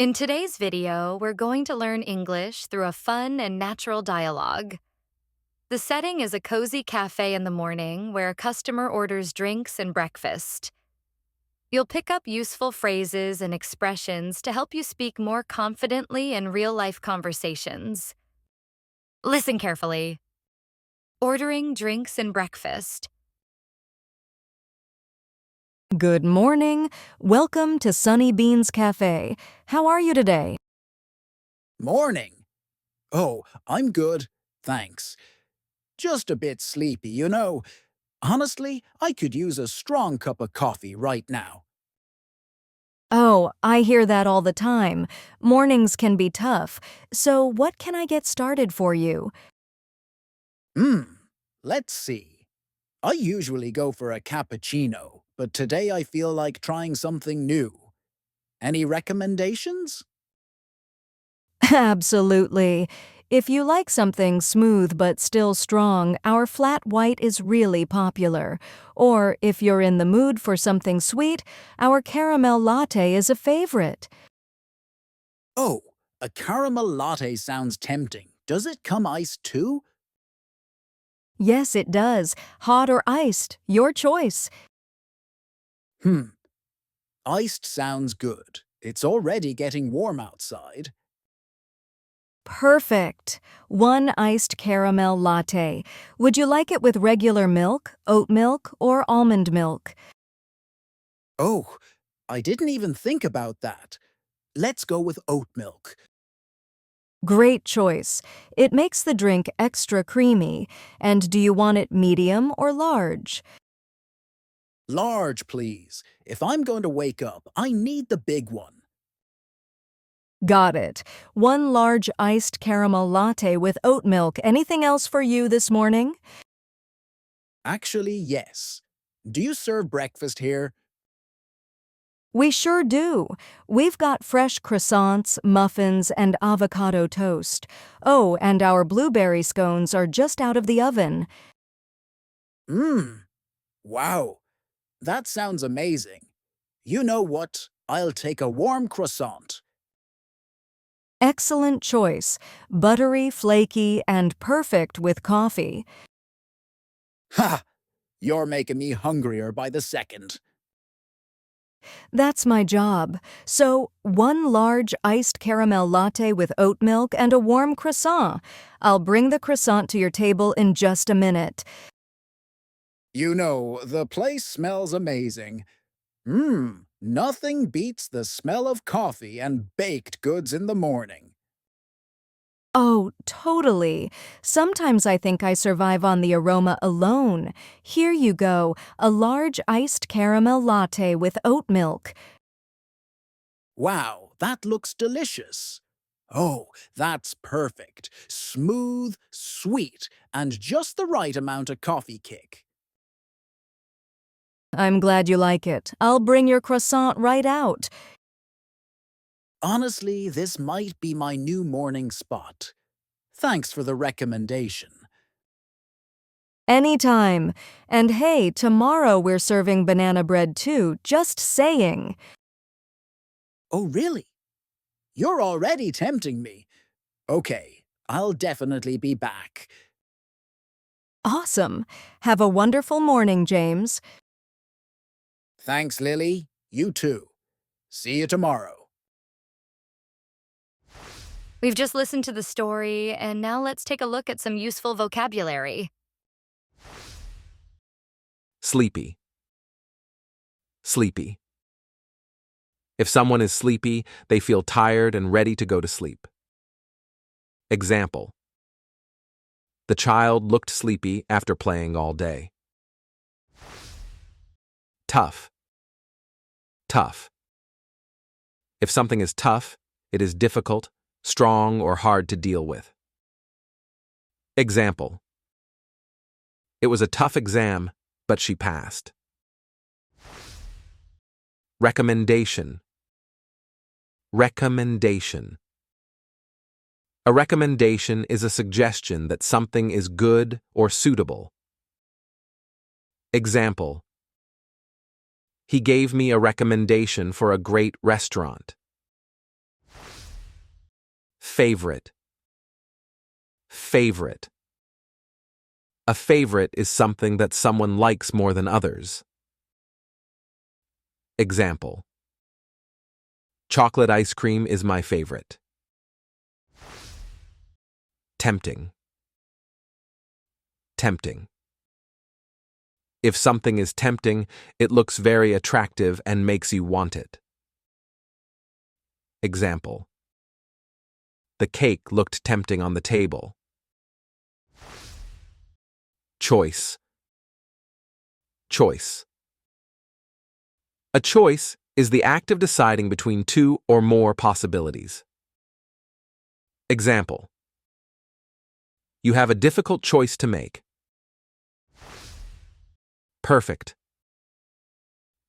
In today's video, we're going to learn English through a fun and natural dialogue. The setting is a cozy cafe in the morning where a customer orders drinks and breakfast. You'll pick up useful phrases and expressions to help you speak more confidently in real-life conversations. Listen carefully. Ordering drinks and breakfast. Good morning. Welcome to Sunny Beans Café. How are you today? Morning. Oh, I'm good, thanks. Just a bit sleepy, you know. Honestly, I could use a strong cup of coffee right now. Oh, I hear that all the time. Mornings can be tough. So what can I get started for you? Hmm, let's see. I usually go for a cappuccino, but today I feel like trying something new. Any recommendations? Absolutely. If you like something smooth but still strong, our flat white is really popular. Or if you're in the mood for something sweet, our caramel latte is a favorite. Oh, a caramel latte sounds tempting. Does it come iced too? Yes, it does. Hot or iced, your choice. Hmm, iced sounds good. It's already getting warm outside. Perfect. One iced caramel latte. Would you like it with regular milk, oat milk, or almond milk? Oh, I didn't even think about that. Let's go with oat milk. Great choice. It makes the drink extra creamy. And do you want it medium or large? Large, please. If I'm going to wake up, I need the big one. Got it. One large iced caramel latte with oat milk. Anything else for you this morning? Actually, yes. Do you serve breakfast here? We sure do. We've got fresh croissants, muffins, and avocado toast. Oh, and our blueberry scones are just out of the oven. Mmm. Wow. That sounds amazing. You know what? I'll take a warm croissant. Excellent choice. Buttery, flaky, and perfect with coffee. Ha! You're making me hungrier by the second. That's my job. So, one large iced caramel latte with oat milk and a warm croissant. I'll bring the croissant to your table in just a minute. You know, the place smells amazing. Mmm, nothing beats the smell of coffee and baked goods in the morning. Oh, totally. Sometimes I think I survive on the aroma alone. Here you go, a large iced caramel latte with oat milk. Wow, that looks delicious. Oh, that's perfect. Smooth, sweet, and just the right amount of coffee kick. I'm glad you like it. I'll bring your croissant right out. Honestly, this might be my new morning spot. Thanks for the recommendation. Anytime. And hey, tomorrow we're serving banana bread too, just saying. Oh, really? You're already tempting me. Okay, I'll definitely be back. Awesome. Have a wonderful morning, James. Thanks, Lily. You too. See you tomorrow. We've just listened to the story, and now let's take a look at some useful vocabulary. Sleepy. Sleepy. If someone is sleepy, they feel tired and ready to go to sleep. Example. The child looked sleepy after playing all day. Tough. Tough. If something is tough, it is difficult, strong, or hard to deal with. Example. It was a tough exam, but she passed. Recommendation. Recommendation. A recommendation is a suggestion that something is good or suitable. Example. He gave me a recommendation for a great restaurant. Favorite. Favorite. A favorite is something that someone likes more than others. Example. Chocolate ice cream is my favorite. Tempting. Tempting. If something is tempting, it looks very attractive and makes you want it. Example. The cake looked tempting on the table. Choice. Choice. A choice is the act of deciding between two or more possibilities. Example. You have a difficult choice to make. Perfect.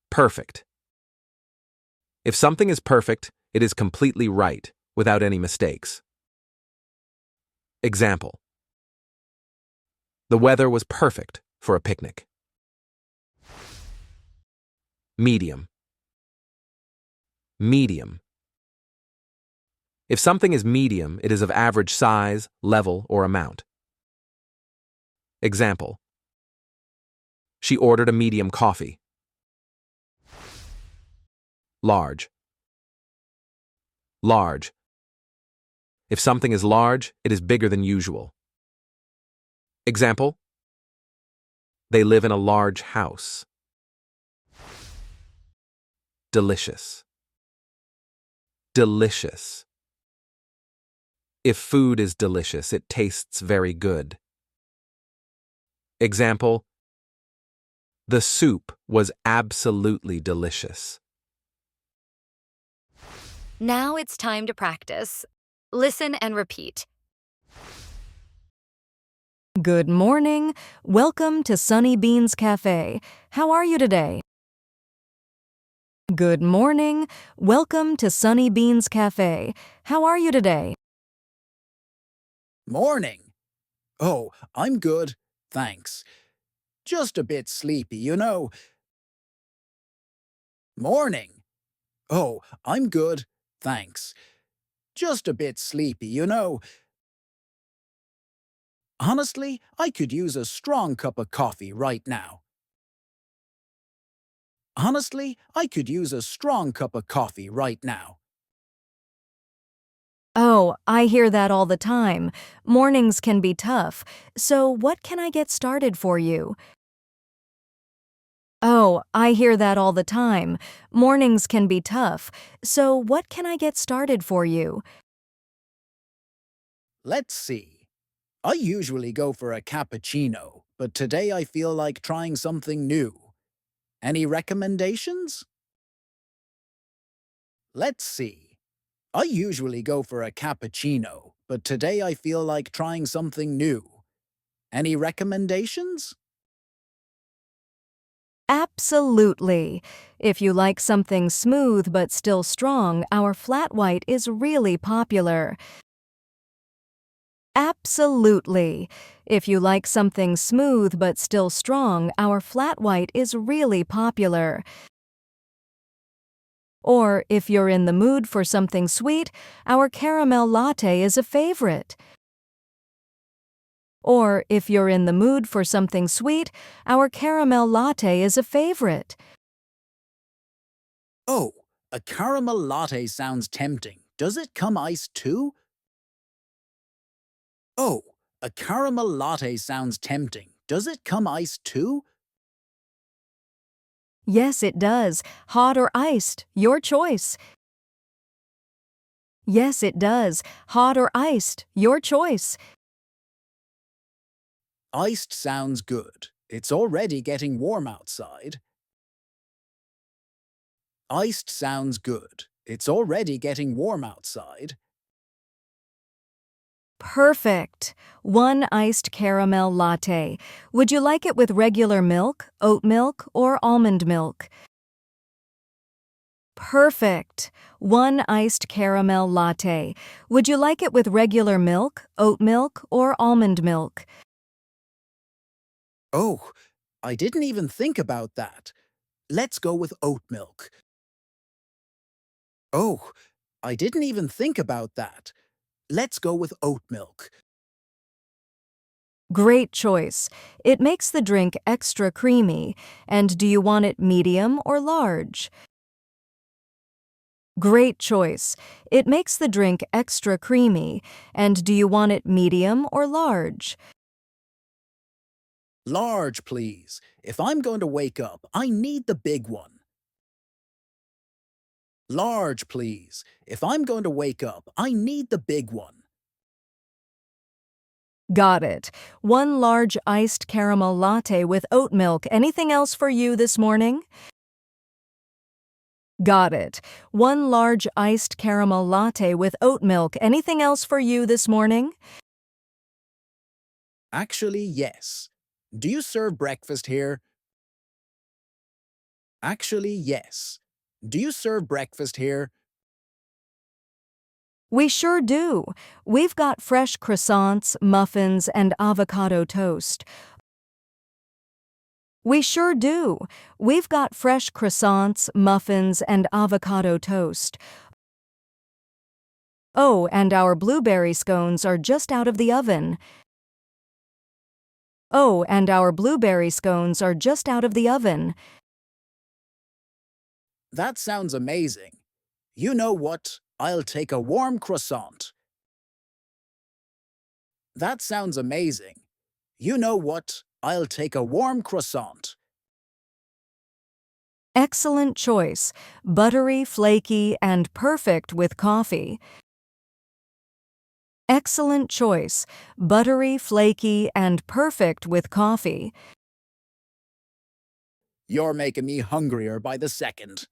Perfect. If something is perfect, it is completely right, without any mistakes. Example. The weather was perfect for a picnic. Medium. Medium. If something is medium, it is of average size, level, or amount. Example. She ordered a medium coffee. Large. Large. If something is large, it is bigger than usual. Example. They live in a large house. Delicious. Delicious. If food is delicious, it tastes very good. Example. The soup was absolutely delicious. Now it's time to practice. Listen and repeat. Good morning. Welcome to Sunny Beans Café. How are you today? Good morning. Welcome to Sunny Beans Café. How are you today? Morning. Oh, I'm good, thanks. Just a bit sleepy, you know. Morning. Oh, I'm good, thanks. Just a bit sleepy, you know. Honestly, I could use a strong cup of coffee right now. Honestly, I could use a strong cup of coffee right now. Oh, I hear that all the time. Mornings can be tough. So what can I get started for you? Oh, I hear that all the time. Mornings can be tough. So what can I get started for you? Let's see. I usually go for a cappuccino, but today I feel like trying something new. Any recommendations? Let's see. I usually go for a cappuccino, but today I feel like trying something new. Any recommendations? Absolutely. If you like something smooth but still strong, our flat white is really popular. Absolutely. If you like something smooth but still strong, our flat white is really popular. Or, if you're in the mood for something sweet, our caramel latte is a favorite. Or, if you're in the mood for something sweet, our caramel latte is a favorite. Oh, a caramel latte sounds tempting. Does it come iced too? Oh, a caramel latte sounds tempting. Does it come iced too? Yes, it does. Hot or iced, your choice. Yes, it does. Hot or iced, your choice. Iced sounds good. It's already getting warm outside. Iced sounds good. It's already getting warm outside. Perfect. One iced caramel latte. Would you like it with regular milk, oat milk, or almond milk? Perfect. One iced caramel latte. Would you like it with regular milk, oat milk, or almond milk? Oh, I didn't even think about that. Let's go with oat milk. Oh, I didn't even think about that. Let's go with oat milk. Great choice. It makes the drink extra creamy. And do you want it medium or large? Great choice. It makes the drink extra creamy. And do you want it medium or large? Large, please. If I'm going to wake up, I need the big one. Large, please. If I'm going to wake up, I need the big one. Got it. One large iced caramel latte with oat milk. Anything else for you this morning? Got it. One large iced caramel latte with oat milk. Anything else for you this morning? Actually, yes. Do you serve breakfast here? Actually, yes. Do you serve breakfast here? We sure do. We've got fresh croissants, muffins, and avocado toast. We sure do. We've got fresh croissants, muffins, and avocado toast. Oh, and our blueberry scones are just out of the oven. Oh, and our blueberry scones are just out of the oven. That sounds amazing. You know what? I'll take a warm croissant. That sounds amazing. You know what? I'll take a warm croissant. Excellent choice. Buttery, flaky, and perfect with coffee. Excellent choice. Buttery, flaky, and perfect with coffee. You're making me hungrier by the second.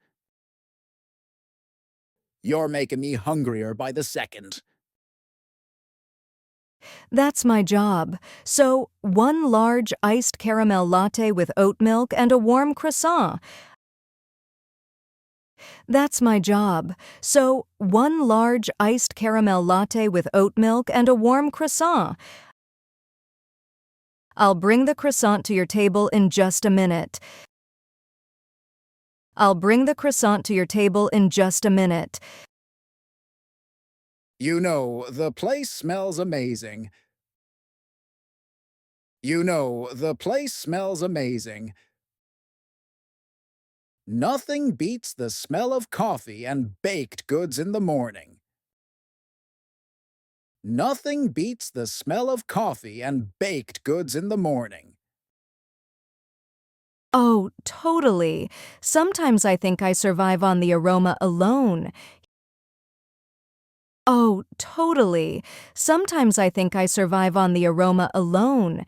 You're making me hungrier by the second. That's my job. So, one large iced caramel latte with oat milk and a warm croissant. That's my job. So, one large iced caramel latte with oat milk and a warm croissant. I'll bring the croissant to your table in just a minute. I'll bring the croissant to your table in just a minute. You know, the place smells amazing. You know, the place smells amazing. Nothing beats the smell of coffee and baked goods in the morning. Nothing beats the smell of coffee and baked goods in the morning. Oh, totally. Sometimes I think I survive on the aroma alone. Oh, totally. Sometimes I think I survive on the aroma alone.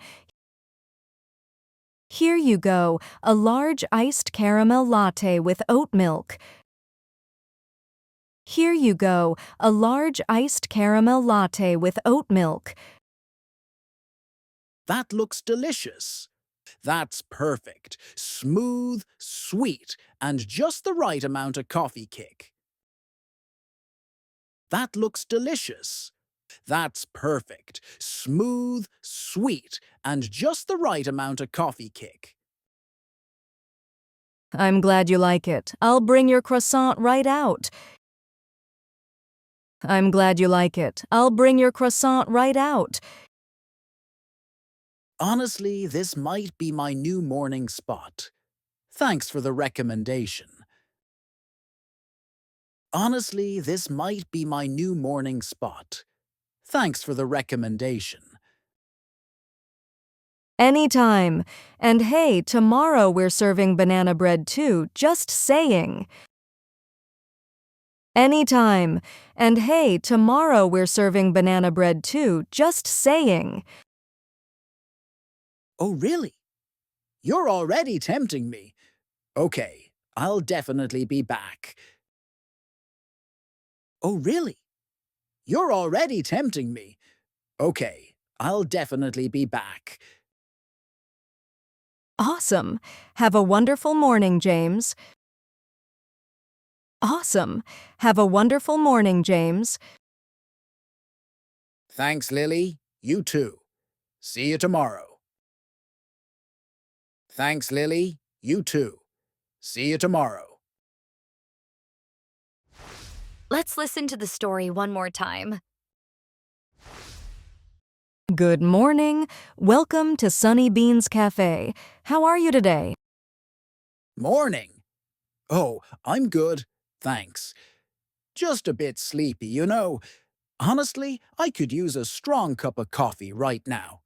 Here you go, a large iced caramel latte with oat milk. Here you go, a large iced caramel latte with oat milk. That looks delicious. That's perfect. Smooth, sweet, and just the right amount of coffee kick. That looks delicious. That's perfect. Smooth, sweet, and just the right amount of coffee kick. I'm glad you like it. I'll bring your croissant right out. I'm glad you like it. I'll bring your croissant right out. Honestly, this might be my new morning spot. Thanks for the recommendation. Honestly, this might be my new morning spot. Thanks for the recommendation. Anytime. And hey, tomorrow we're serving banana bread too, just saying. Anytime. And hey, tomorrow we're serving banana bread too, just saying. Oh, really? You're already tempting me. Okay, I'll definitely be back. Oh, really? You're already tempting me. Okay, I'll definitely be back. Awesome. Have a wonderful morning, James. Awesome. Have a wonderful morning, James. Thanks, Lily. You too. See you tomorrow. Thanks, Lily. You too. See you tomorrow. Let's listen to the story one more time. Good morning. Welcome to Sunny Beans Café. How are you today? Morning. Oh, I'm good, thanks. Just a bit sleepy, you know. Honestly, I could use a strong cup of coffee right now.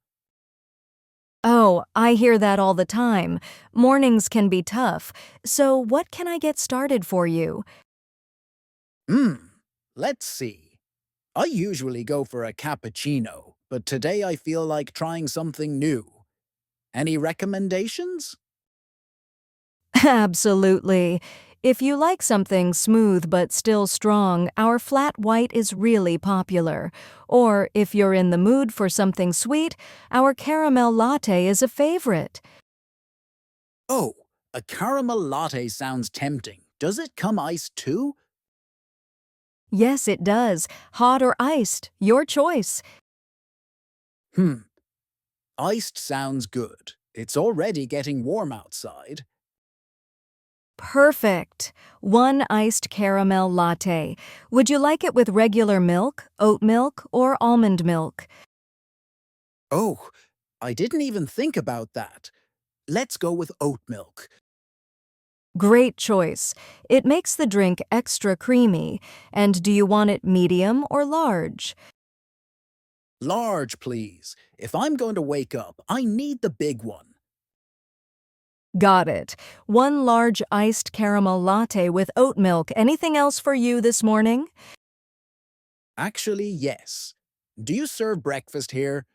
Oh, I hear that all the time. Mornings can be tough. So, what can I get started for you? Hmm, let's see. I usually go for a cappuccino, but today I feel like trying something new. Any recommendations? Absolutely. If you like something smooth but still strong, our flat white is really popular. Or if you're in the mood for something sweet, our caramel latte is a favorite. Oh, a caramel latte sounds tempting. Does it come iced too? Yes, it does. Hot or iced, your choice. Hmm, iced sounds good. It's already getting warm outside. Perfect. One iced caramel latte. Would you like it with regular milk, oat milk, or almond milk? Oh, I didn't even think about that. Let's go with oat milk. Great choice. It makes the drink extra creamy. And do you want it medium or large? Large, please. If I'm going to wake up, I need the big one. Got it. One large iced caramel latte with oat milk. Anything else for you this morning? Actually, yes. Do you serve breakfast here?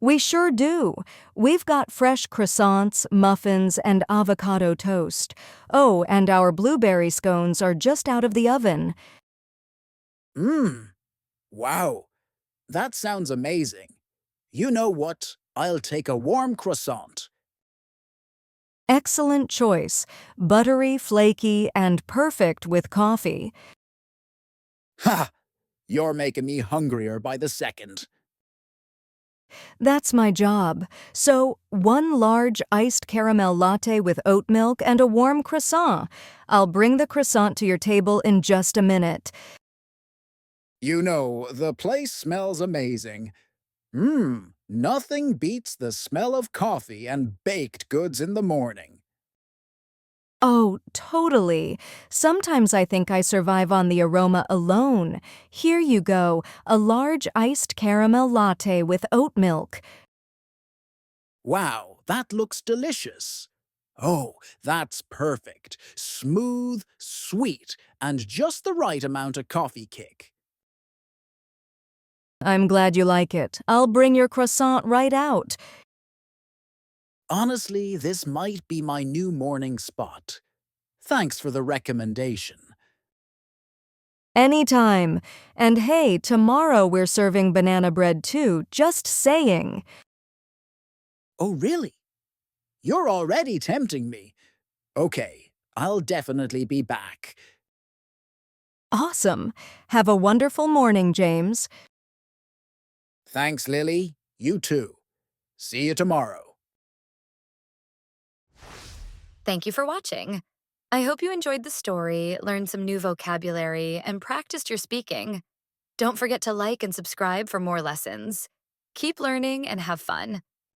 We sure do. We've got fresh croissants, muffins, and avocado toast. Oh, and our blueberry scones are just out of the oven. Mmm, wow. That sounds amazing. You know what? I'll take a warm croissant. Excellent choice. Buttery, flaky, and perfect with coffee. Ha! You're making me hungrier by the second. That's my job. So, one large iced caramel latte with oat milk and a warm croissant. I'll bring the croissant to your table in just a minute. You know, the place smells amazing. Mmm, nothing beats the smell of coffee and baked goods in the morning. Oh, totally. Sometimes I think I survive on the aroma alone. Here you go, a large iced caramel latte with oat milk. Wow, that looks delicious. Oh, that's perfect. Smooth, sweet, and just the right amount of coffee kick. I'm glad you like it. I'll bring your croissant right out. Honestly, this might be my new morning spot. Thanks for the recommendation. Anytime. And hey, tomorrow we're serving banana bread too, just saying. Oh, really? You're already tempting me. Okay, I'll definitely be back. Awesome. Have a wonderful morning, James. Thanks, Lily. You too. See you tomorrow. Thank you for watching. I hope you enjoyed the story, learned some new vocabulary, and practiced your speaking. Don't forget to like and subscribe for more lessons. Keep learning and have fun.